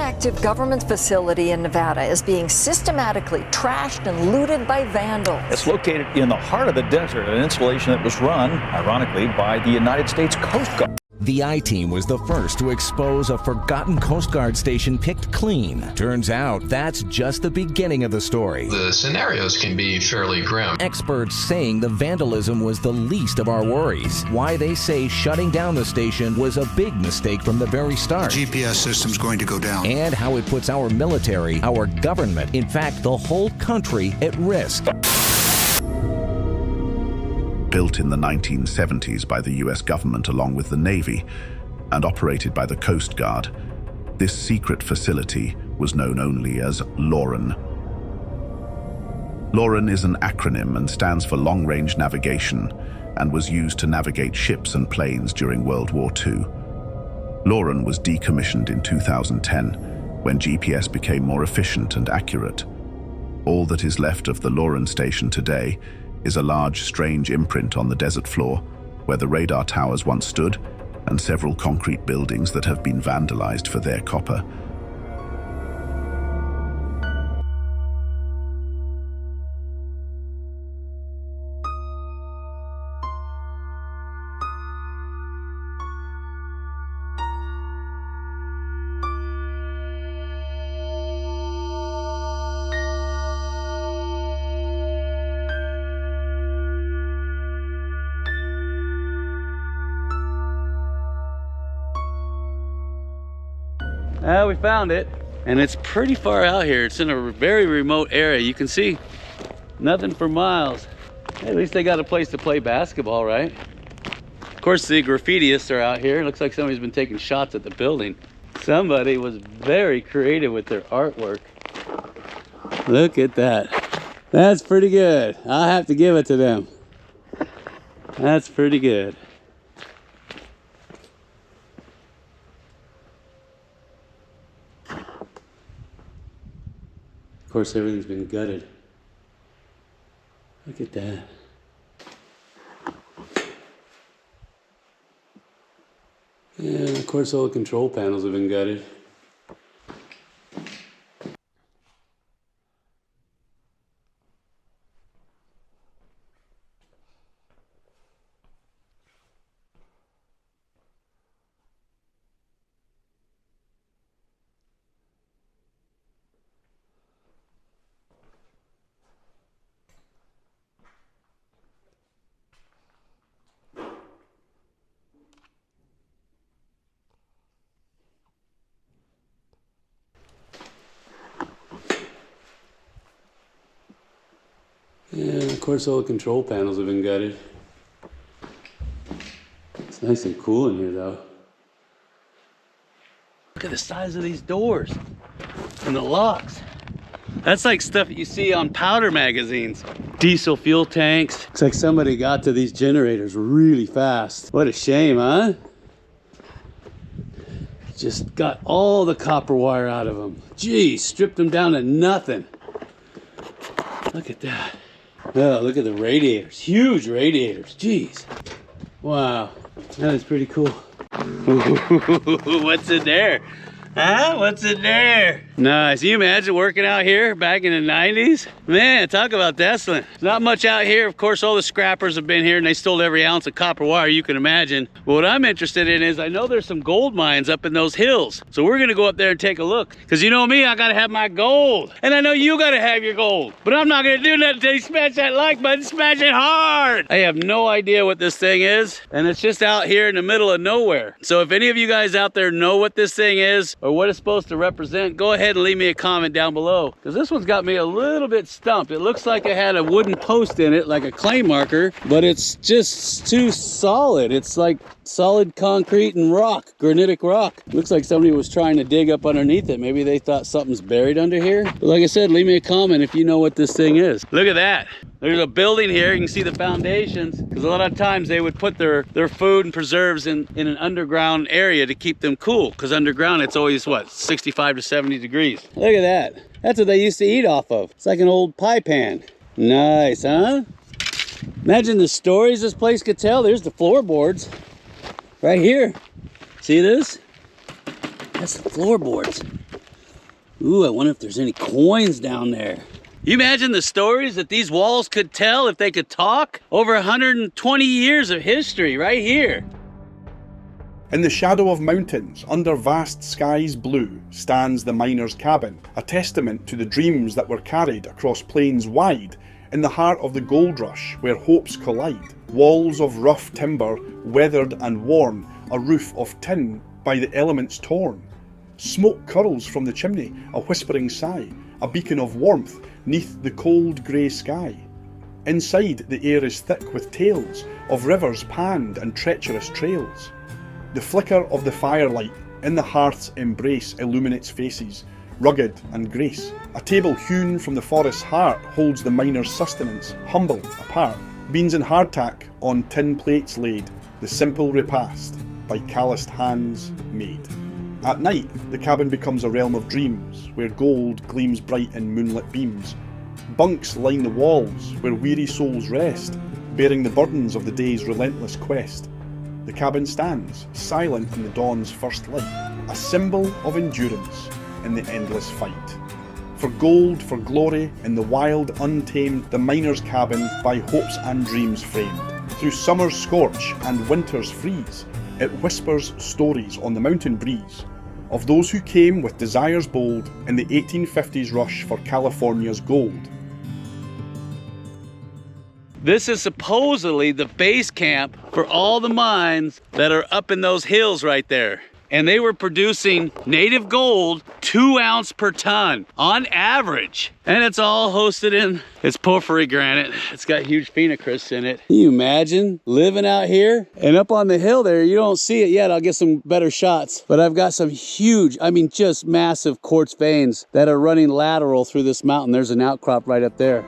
active government facility in Nevada is being systematically trashed and looted by vandals. It's located in the heart of the desert, an installation that was run, ironically, by the United States Coast Guard. The I-Team was the first to expose a forgotten Coast Guard station picked clean. Turns out that's just the beginning of the story. The scenarios can be fairly grim. Experts saying the vandalism was the least of our worries. Why they say shutting down the station was a big mistake from the very start. The GPS system's going to go down. And how it puts our military, our government, in fact, the whole country at risk. Built in the 1970s by the US government along with the Navy and operated by the Coast Guard, this secret facility was known only as LORAN. LORAN is an acronym and stands for Long Range Navigation and was used to navigate ships and planes during World War II. LORAN was decommissioned in 2010 when GPS became more efficient and accurate. All that is left of the LORAN station today is a large, strange imprint on the desert floor where the radar towers once stood and several concrete buildings that have been vandalized for their copper. We found it, and it's pretty far out here. It's in a very remote area. You can see nothing for miles. Hey, at least they got a place to play basketball, right? Of course, the graffitiists are out here. It looks like somebody's been taking shots at the building. Somebody was very creative with their artwork. Look at that. That's pretty good. I'll have to give it to them. That's pretty good. Of course, everything's been gutted. Look at that. Yeah, of course, all the control panels have been gutted. Yeah, of course all the control panels have been gutted. It's nice and cool in here though. Look at the size of these doors and the locks. That's like stuff that you see on powder magazines. Diesel fuel tanks. Looks like somebody got to these generators really fast. What a shame, huh? Just got all the copper wire out of them. Geez, stripped them down to nothing. Look at that. Oh, look at the radiators. Huge radiators. Jeez. Wow. That is pretty cool. What's in there? Huh? What's in there? Nice. Can you imagine working out here back in the 90s? Man, talk about desolate. There's not much out here. Of course, all the scrappers have been here and they stole every ounce of copper wire you can imagine. But what I'm interested in is I know there's some gold mines up in those hills. So we're gonna go up there and take a look. Cause you know me, I gotta have my gold. And I know you gotta have your gold. But I'm not gonna do nothing until you smash that like button, smash it hard. I have no idea what this thing is. And it's just out here in the middle of nowhere. So if any of you guys out there know what this thing is or what it's supposed to represent, go ahead and leave me a comment down below. Cause this one's got me a little bit stumped. It looks like it had a wooden post in it, like a clay marker, but it's just too solid. It's like solid concrete and rock, granitic rock. Looks like somebody was trying to dig up underneath it. Maybe they thought something's buried under here. But like I said, leave me a comment if you know what this thing is. Look at that. There's a building here. You can see the foundations, because a lot of times they would put their food and preserves in an underground area to keep them cool, because underground it's always what, 65 to 70 degrees. Look at that. That's what they used to eat off of. It's like an old pie pan. Nice, huh? Imagine the stories this place could tell. There's the floorboards right here. See this? That's the floorboards. Ooh, I wonder if there's any coins down there. You imagine the stories that these walls could tell if they could talk? Over 120 years of history right here. In the shadow of mountains, under vast skies blue, stands the miner's cabin, a testament to the dreams that were carried across plains wide, in the heart of the gold rush where hopes collide. Walls of rough timber, weathered and worn, a roof of tin by the elements torn. Smoke curls from the chimney, a whispering sigh, a beacon of warmth neath the cold grey sky. Inside, the air is thick with tales of rivers panned and treacherous trails. The flicker of the firelight in the hearth's embrace illuminates faces, rugged and grace. A table hewn from the forest's heart holds the miner's sustenance, humble, apart. Beans and hardtack on tin plates laid, the simple repast by calloused hands made. At night, the cabin becomes a realm of dreams, where gold gleams bright in moonlit beams. Bunks line the walls, where weary souls rest, bearing the burdens of the day's relentless quest. The cabin stands, silent in the dawn's first light, a symbol of endurance in the endless fight. For gold, for glory, in the wild untamed, the miner's cabin by hopes and dreams framed. Through summer's scorch and winter's freeze, it whispers stories on the mountain breeze of those who came with desires bold in the 1850s rush for California's gold. This is supposedly the base camp for all the mines that are up in those hills right there. And they were producing native gold 2 ounces per ton on average. And it's all hosted in, it's porphyry granite. It's got huge phenocrysts in it. Can you imagine living out here? And up on the hill there, you don't see it yet. I'll get some better shots. But I've got some huge, I mean, just massive quartz veins that are running lateral through this mountain. There's an outcrop right up there.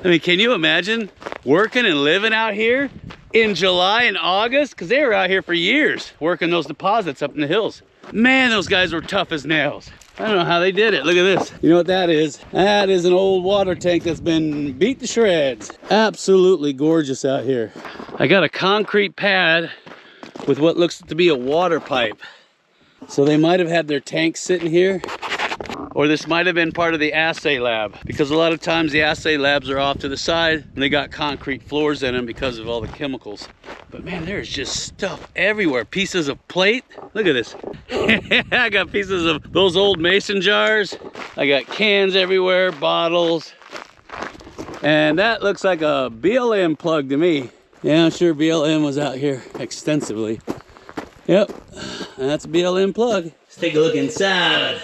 I mean, can you imagine working and living out here in July and August? Because they were out here for years working those deposits up in the hills. Man, those guys were tough as nails. I don't know how they did it. Look at this. You know what that is? That is an old water tank that's been beat to shreds. Absolutely gorgeous out here. I got a concrete pad with what looks to be a water pipe. So they might have had their tanks sitting here. Or this might have been part of the assay lab, because a lot of times the assay labs are off to the side and they got concrete floors in them because of all the chemicals. But man, there's just stuff everywhere. Pieces of plate. Look at this. I got pieces of those old mason jars. I got cans everywhere, bottles. And that looks like a BLM plug to me. Yeah, I'm sure BLM was out here extensively. Yep, that's a BLM plug. Let's take a look inside.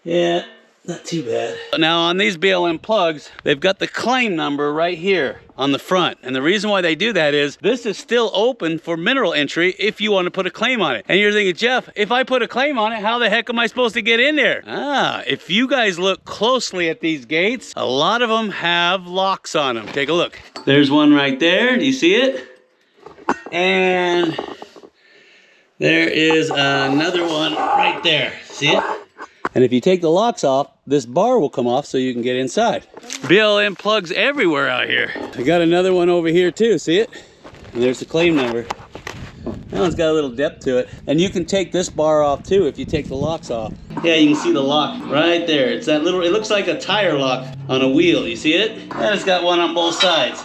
Yeah, not too bad. Now on these BLM plugs, they've got the claim number right here on the front. And the reason why they do that is this is still open for mineral entry if you want to put a claim on it. And you're thinking, Jeff, if I put a claim on it, how the heck am I supposed to get in there? If you guys look closely at these gates, a lot of them have locks on them. Take a look. There's one right there. Do you see it? And there is another one right there. See it? And if you take the locks off, this bar will come off so you can get inside. BLM plugs everywhere out here. I got another one over here too, see it? And there's the claim number. That one's got a little depth to it. And you can take this bar off too if you take the locks off. Yeah, you can see the lock right there. It's that little, it looks like a tire lock on a wheel. You see it? And it's got one on both sides.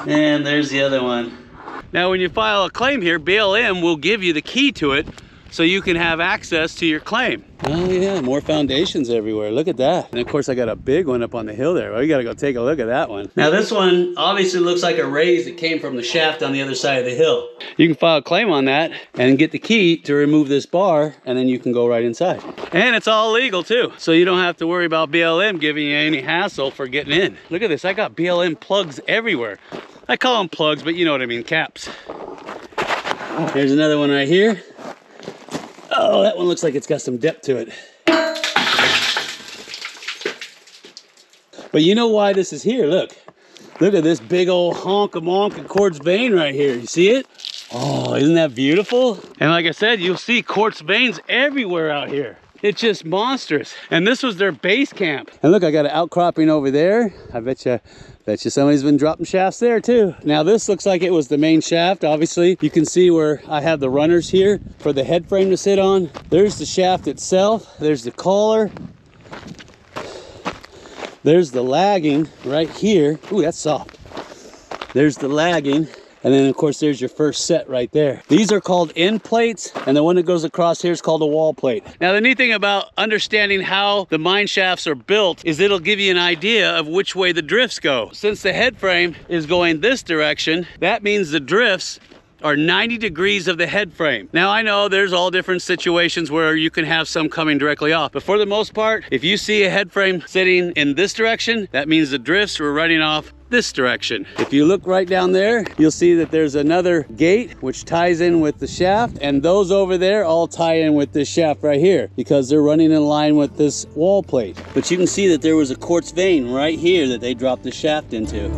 And there's the other one. Now when you file a claim here, BLM will give you the key to it so you can have access to your claim. Oh yeah, more foundations everywhere. Look at that. And of course I got a big one up on the hill there. Well, you gotta go take a look at that one. Now this one obviously looks like a raise that came from the shaft on the other side of the hill. You can file a claim on that and get the key to remove this bar, and then you can go right inside. And it's all legal too, so you don't have to worry about BLM giving you any hassle for getting in. Look at this, I got BLM plugs everywhere. I call them plugs, but you know what I mean, caps. Here's another one right here. Oh, that one looks like it's got some depth to it. But you know why this is here, look. Look at this big old honk-a-monk and quartz vein right here. You see it? Oh, isn't that beautiful? And like I said, you'll see quartz veins everywhere out here. It's just monstrous. And this was their base camp. And look, I got an outcropping over there. I bet you somebody's been dropping shafts there too. Now this looks like it was the main shaft. Obviously, you can see where I have the runners here for the head frame to sit on. There's the shaft itself. There's the collar. There's the lagging right here. Ooh, that's soft. There's the lagging. And then of course there's your first set right there. These are called end plates, and the one that goes across here is called a wall plate. Now the neat thing about understanding how the mine shafts are built is it'll give you an idea of which way the drifts go. Since the head frame is going this direction, that means the drifts are 90 degrees of the head frame. Now I know there's all different situations where you can have some coming directly off, but for the most part, if you see a head frame sitting in this direction, that means the drifts are running off this direction. If you look right down there, you'll see that there's another gate which ties in with the shaft, and those over there all tie in with this shaft right here because they're running in line with this wall plate. But you can see that there was a quartz vein right here that they dropped the shaft into.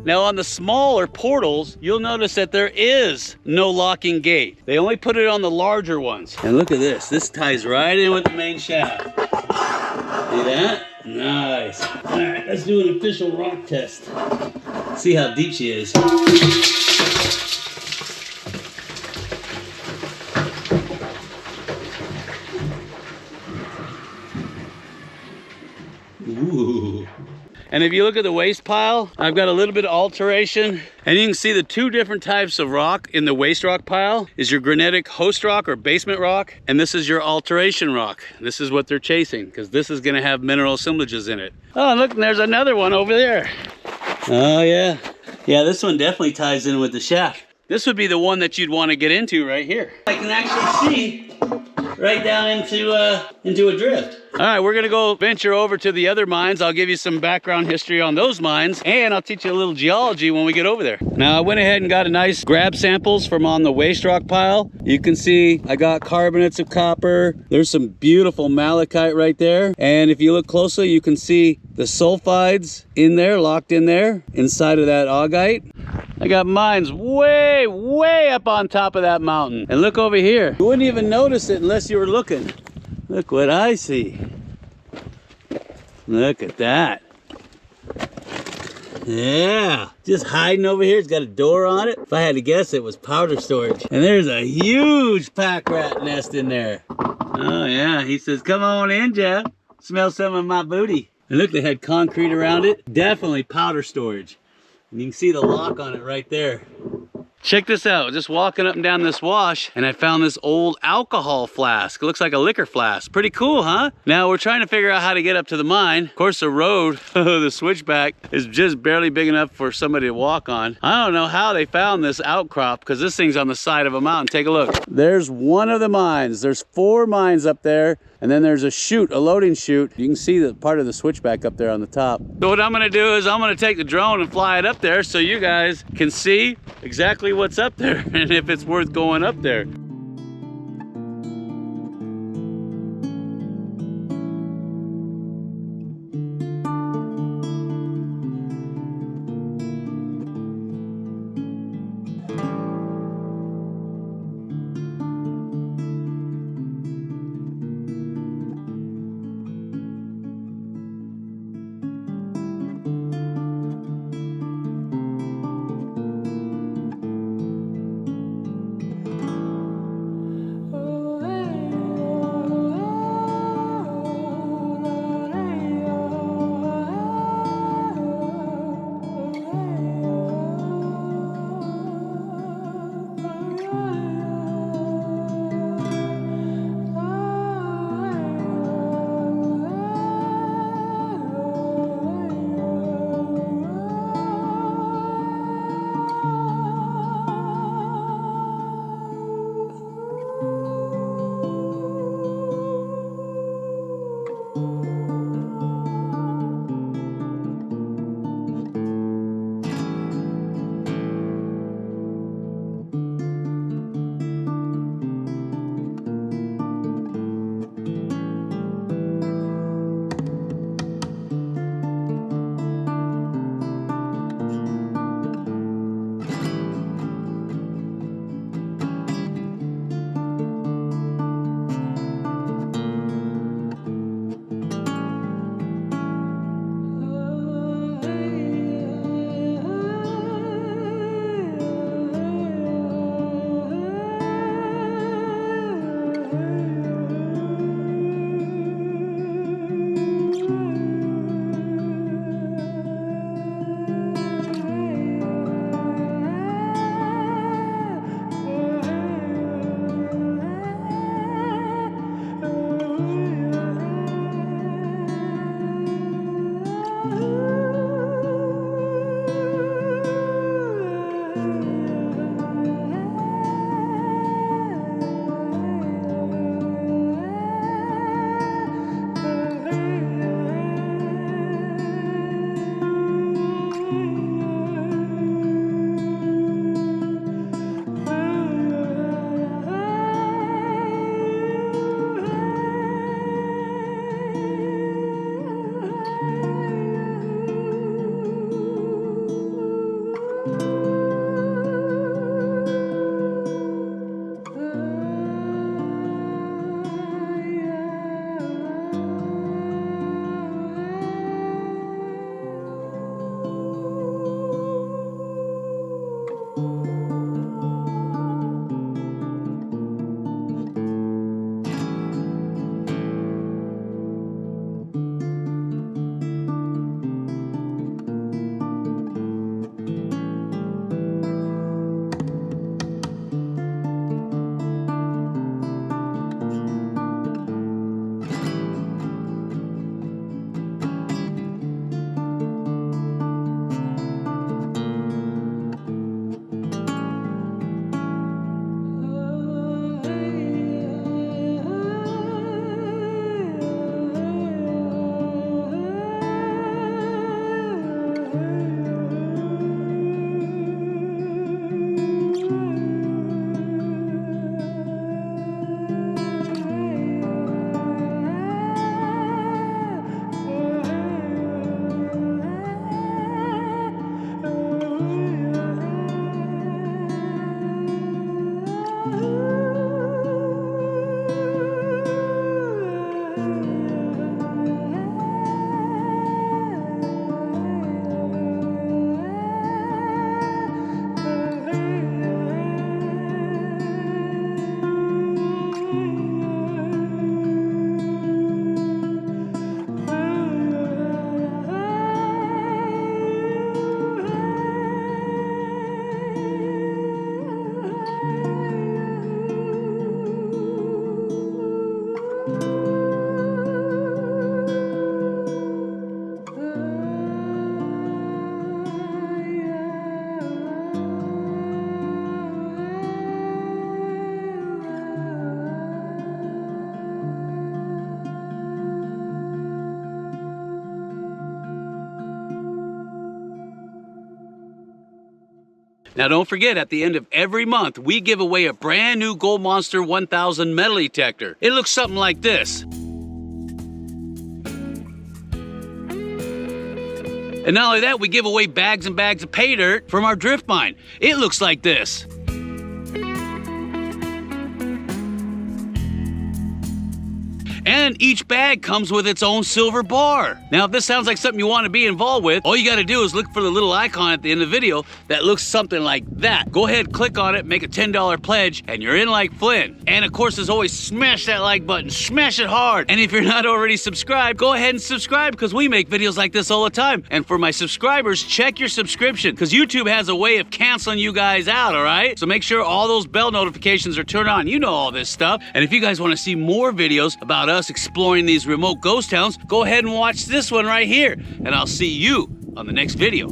Now on the smaller portals, you'll notice that there is no locking gate. They only put it on the larger ones. And look at this, this ties right in with the main shaft. See that? Nice. All right, let's do an official rock test. See how deep she is. Ooh. And if you look at the waste pile, I've got a little bit of alteration. And you can see the two different types of rock in the waste rock pile is your granitic host rock or basement rock, and this is your alteration rock. This is what they're chasing because this is gonna have mineral assemblages in it. Oh, and look, there's another one over there. Oh yeah. Yeah, this one definitely ties in with the shaft. This would be the one that you'd want to get into right here. I can actually see right down into a drift. All right, we're gonna go venture over to the other mines. I'll give you some background history on those mines, and I'll teach you a little geology when we get over there. Now, I went ahead and got a nice grab samples from on the waste rock pile. You can see I got carbonates of copper. There's some beautiful malachite right there. And if you look closely, you can see the sulfides in there, locked in there, inside of that augite. I got mines way, way up on top of that mountain. And look over here. You wouldn't even notice it unless you were looking. Look what I see. Look at that. Yeah, just hiding over here. It's got a door on it. If I had to guess, it was powder storage. And there's a huge pack rat nest in there. Oh yeah, he says, come on in, Jeff. Smell some of my booty. And look, they had concrete around it. Definitely powder storage. And you can see the lock on it right there. Check this out, just walking up and down this wash, and I found this old alcohol flask. It looks like a liquor flask. Pretty cool, huh? Now we're trying to figure out how to get up to the mine. Of course, the road, the switchback, is just barely big enough for somebody to walk on. I don't know how they found this outcrop, because this thing's on the side of a mountain. Take a look. There's one of the mines. There's 4 mines up there, and then there's a chute, a loading chute. You can see the part of the switchback up there on the top. So what I'm gonna do is I'm gonna take the drone and fly it up there so you guys can see exactly what's up there and if it's worth going up there. Now don't forget, at the end of every month, we give away a brand new Gold Monster 1000 metal detector. It looks something like this. And not only that, we give away bags and bags of pay dirt from our drift mine. It looks like this. And each bag comes with its own silver bar. Now, if this sounds like something you want to be involved with, all you got to do is look for the little icon at the end of the video that looks something like that. Go ahead, click on it, make a $10 pledge, and you're in like Flynn. And of course, as always, smash that like button, smash it hard. And if you're not already subscribed, go ahead and subscribe because we make videos like this all the time. And for my subscribers, check your subscription because YouTube has a way of canceling you guys out, all right? So make sure all those bell notifications are turned on. You know all this stuff. And if you guys want to see more videos about us exploring these remote ghost towns, go ahead and watch this one right here. And I'll see you on the next video.